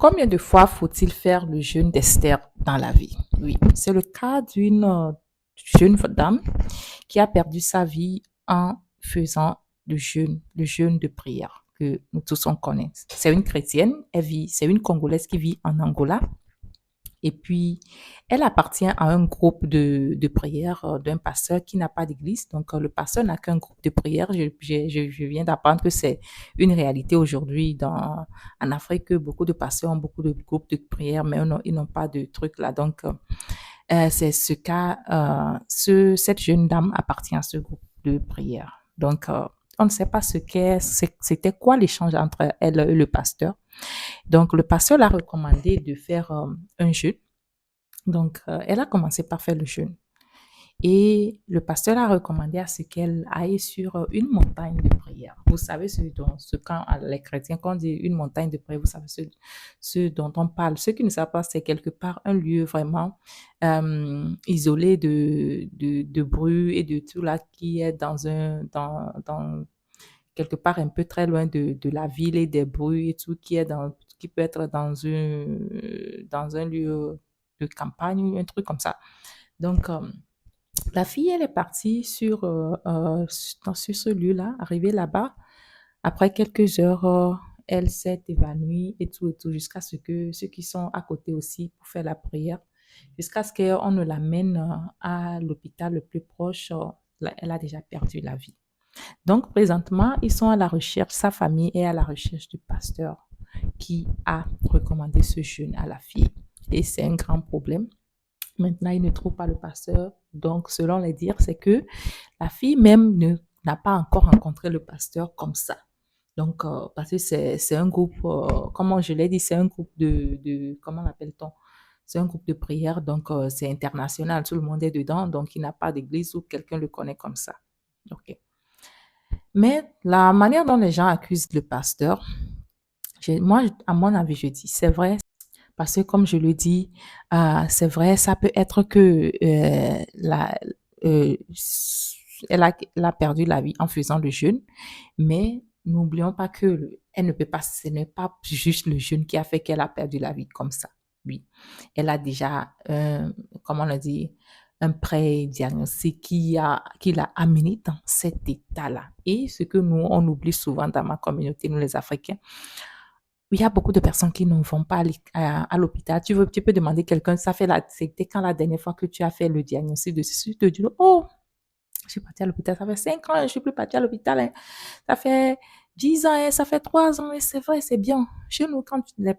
Combien de fois faut-il faire le jeûne d'Esther dans la vie? Oui, c'est le cas d'une jeune dame qui a perdu sa vie en faisant le jeûne de prière que nous tous on connaît. C'est une chrétienne, c'est une Congolaise qui vit en Angola. Et puis, elle appartient à un groupe de prière d'un pasteur qui n'a pas d'église. Donc, le pasteur n'a qu'un groupe de prière. Je viens d'apprendre que c'est une réalité aujourd'hui en Afrique, que beaucoup de pasteurs ont beaucoup de groupes de prière, mais ils n'ont pas de truc là. Donc, c'est ce cas, cette jeune dame appartient à ce groupe de prière. Donc, on ne sait pas c'était quoi l'échange entre elle et le pasteur. Donc, le pasteur l'a recommandé de faire un jeûne. Donc, elle a commencé par faire le jeûne. Et le pasteur a recommandé à ce qu'elle aille sur une montagne de prière. Vous savez quand les chrétiens, quand on dit une montagne de prière, vous savez ce dont on parle. Ceux qui ne savent pas, c'est quelque part un lieu vraiment isolé de bruit et de tout là, qui est dans quelque part un peu très loin de la ville et des bruits et tout, qui peut être dans un lieu de campagne ou un truc comme ça. Donc, la fille, elle est partie sur ce lieu-là, arrivée là-bas. Après quelques heures, elle s'est évanouie et tout, jusqu'à ce que ceux qui sont à côté aussi pour faire la prière, jusqu'à ce qu'on ne l'amène à l'hôpital le plus proche, elle a déjà perdu la vie. Donc, présentement, ils sont à la recherche, sa famille est à la recherche du pasteur qui a recommandé ce jeûne à la fille. Et c'est un grand problème. Maintenant, il ne trouve pas le pasteur. Donc, selon les dires, c'est que la fille même n'a pas encore rencontré le pasteur comme ça. Donc, parce que c'est un groupe, comme je l'ai dit, c'est un groupe comment l'appelle-t-on? C'est un groupe de prière, donc c'est international, tout le monde est dedans, donc il n'a pas d'église où quelqu'un le connaît comme ça. OK. Mais la manière dont les gens accusent le pasteur, moi, à mon avis, je dis, c'est vrai, parce que comme je le dis, c'est vrai, ça peut être que euh, elle a perdu la vie en faisant le jeûne, mais n'oublions pas que elle ne peut pas, ce n'est pas juste le jeûne qui a fait qu'elle a perdu la vie comme ça. Oui, elle a déjà, comment on a dit, un pré-diagnostic qui l'a amené dans cet état-là. Et ce que nous, on oublie souvent dans ma communauté, nous les Africains, il y a beaucoup de personnes qui ne vont pas à l'hôpital. Tu peux demander à quelqu'un, c'était quand la dernière fois que tu as fait le diagnostic de ceci, tu te dis, oh, je suis partie à l'hôpital, ça fait 5 ans, je ne suis plus partie à l'hôpital, hein. Ça fait 10 ans, hein, ça fait 3 ans, et c'est vrai, c'est bien. Chez nous, quand les